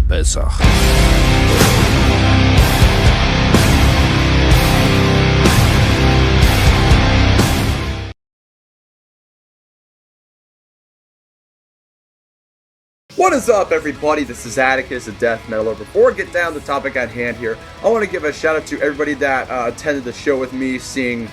Pesach. What is up, everybody? This is Atticus, a death metaler. Before I get down to the topic at hand here, I want to give a shout out to everybody that attended the show with me, seeing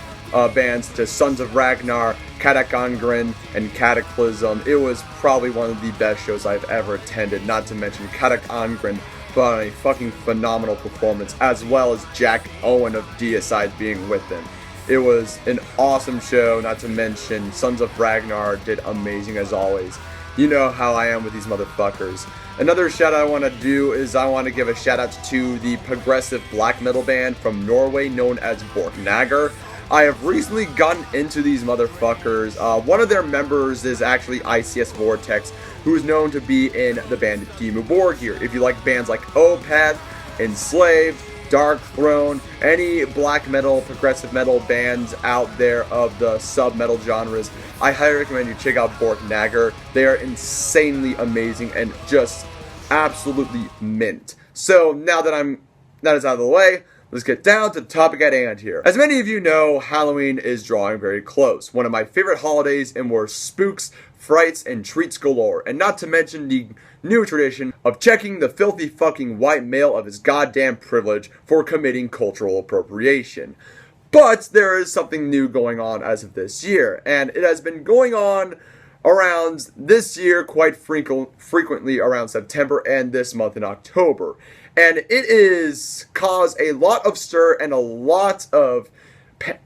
bands such as Sons of Ragnar, Kadak Angren, and Cataclysm. It was probably one of the best shows I've ever attended, not to mention Kadak Angren put on a fucking phenomenal performance, as well as Jack Owen of Deicide being with them. It was an awesome show, not to mention Sons of Ragnar did amazing as always. You know how I am with these motherfuckers. Another shout out I want to do is I want to give a shout out to the progressive black metal band from Norway known as Borknagar. I have recently gotten into these motherfuckers. One of their members is actually ICS Vortex, who is known to be in the band Dimmu Borgir. If you like bands like Opeth, Enslaved, Dark Throne, any black metal, progressive metal bands out there of the sub-metal genres, I highly recommend you check out Borknagar. They are insanely amazing and just absolutely mint. So now that it's out of the way, let's get down to the topic at hand here. As many of you know, Halloween is drawing very close. One of my favorite holidays, and where spooks, frights, and treats galore. And not to mention the new tradition of checking the filthy fucking white male of his goddamn privilege for committing cultural appropriation. But there is something new going on as of this year, and it has been going on around this year quite frequently around September and this month in October. And it is caused a lot of stir and a lot of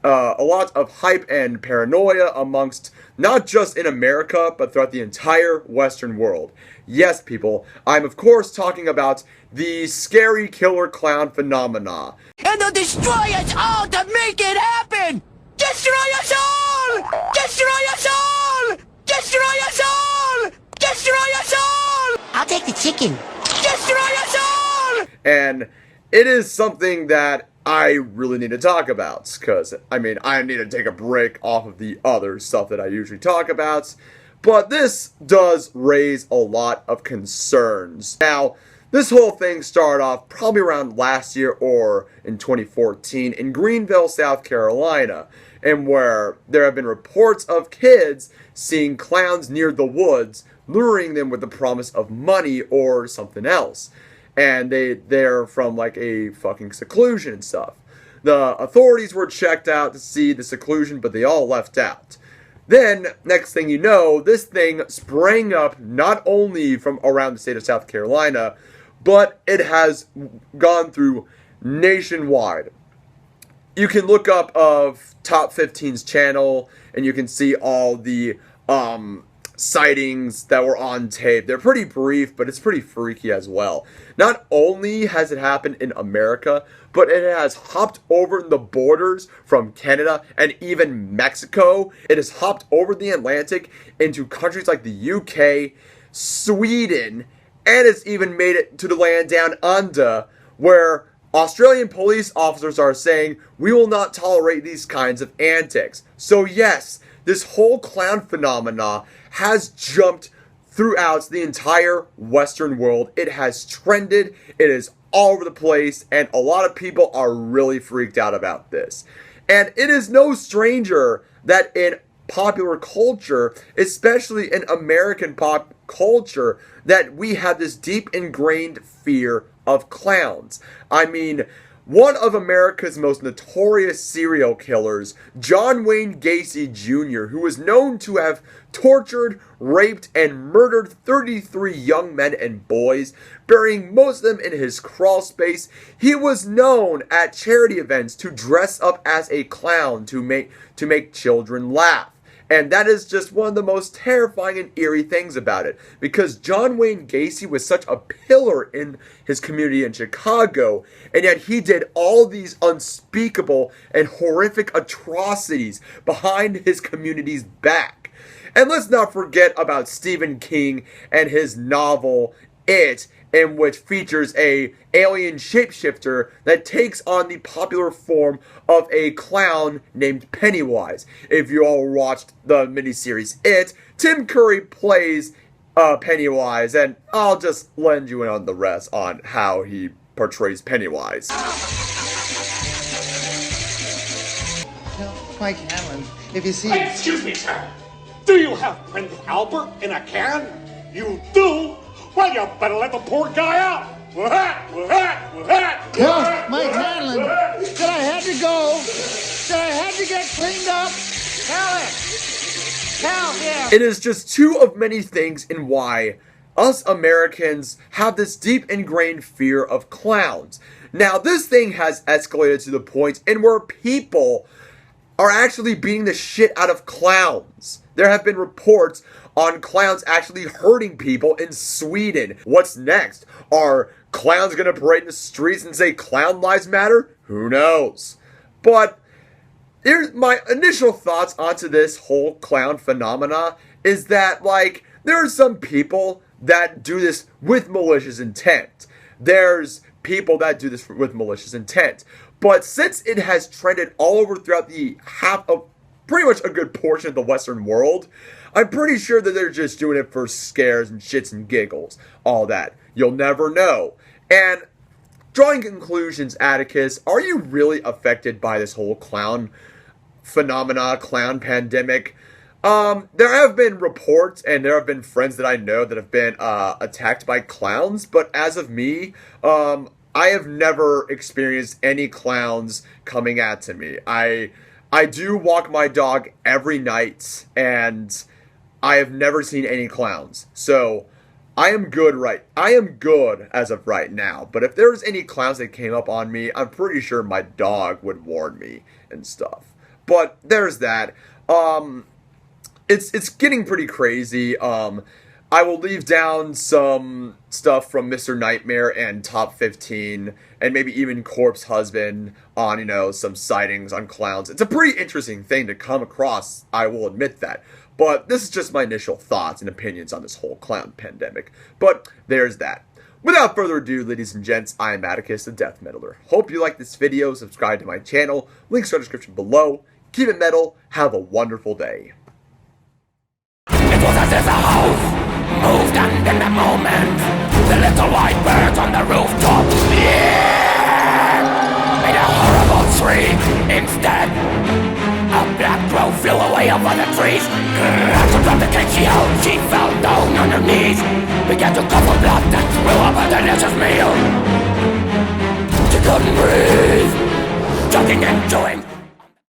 hype and paranoia amongst not just in America, but throughout the entire Western world. Yes, people, I'm of course talking about the scary killer clown phenomena. And they'll destroy us all to make it happen! Destroy us all! Destroy us all! Destroy us all! Destroy us all! I'll take the chicken. Destroy us all! And it is something that I really need to talk about, because, I need to take a break off of the other stuff that I usually talk about, but this does raise a lot of concerns. Now, this whole thing started off probably around last year or in 2014 in Greenville, South Carolina, and where there have been reports of kids seeing clowns near the woods, luring them with the promise of money or something else. And they're from like a fucking seclusion and stuff. The authorities were checked out to see the seclusion, but they all left out. Then, next thing you know, this thing sprang up not only from around the state of South Carolina, but it has gone through nationwide. You can look up of Top 15's channel, and you can see all the sightings that were on tape. They're pretty brief, but it's pretty freaky as well. Not only has it happened in America, but it has hopped over the borders from Canada and even Mexico. It has hopped over the Atlantic into countries like the UK, Sweden, and it's even made it to the land down under, where Australian police officers are saying, we will not tolerate these kinds of antics. So yes, this whole clown phenomena has jumped throughout the entire Western world. It has trended, it is all over the place, and a lot of people are really freaked out about this. And it is no stranger that in popular culture, especially in American pop culture, that we have this deep ingrained fear of clowns. One of America's most notorious serial killers, John Wayne Gacy Jr., who was known to have tortured, raped, and murdered 33 young men and boys, burying most of them in his crawl space. He was known at charity events to dress up as a clown to make children laugh. And that is just one of the most terrifying and eerie things about it. Because John Wayne Gacy was such a pillar in his community in Chicago, and yet he did all these unspeakable and horrific atrocities behind his community's back. And let's not forget about Stephen King and his novel, It, in which features a alien shapeshifter that takes on the popular form of a clown named Pennywise. If you all watched the miniseries It, Tim Curry plays Pennywise, and I'll just lend you in on the rest on how he portrays Pennywise. Mike Hanlon, if you see... Excuse me, sir. Do you have Prince Albert in a can? You do? Well, you better let the poor guy out. No, Mike Hanlon, that I had to go, that I had to get cleaned up. Tell him. It is just two of many things in why us Americans have this deep ingrained fear of clowns. Now, this thing has escalated to the point in where people are actually beating the shit out of clowns. There have been reports on clowns actually hurting people in Sweden. What's next? Are clowns gonna parade in the streets and say clown lives matter? Who knows? But here's my initial thoughts onto this whole clown phenomena is that, like, there are some people that do this with malicious intent. There's people that do this with malicious intent. But since it has trended all over throughout the pretty much a good portion of the Western world, I'm pretty sure that they're just doing it for scares and shits and giggles. All that. You'll never know. And drawing conclusions, Atticus, are you really affected by this whole clown phenomena, clown pandemic? There have been reports and there have been friends that I know that have been attacked by clowns, but as of me, I have never experienced any clowns coming at to me. I do walk my dog every night, and I have never seen any clowns. So I am good as of right now. But if there's any clowns that came up on me, I'm pretty sure my dog would warn me and stuff. But there's that. It's getting pretty crazy. I will leave down some stuff from Mr. Nightmare and Top 15, and maybe even Corpse Husband on, you know, some sightings on clowns. It's a pretty interesting thing to come across, I will admit that. But this is just my initial thoughts and opinions on this whole clown pandemic. But there's that. Without further ado, ladies and gents, I am Atticus, the Death Metaler. Hope you like this video, subscribe to my channel, links are in the description below. Keep it metal, have a wonderful day. It was as if a house moved, and in the moment the little white bird on the rooftop, yeah, made a horrible shriek. Instead, a black crow flew away over the trees. After from the cake she held, she fell down on her knees, began to cough up blood and threw up a delicious meal. She couldn't breathe, choking and chewing.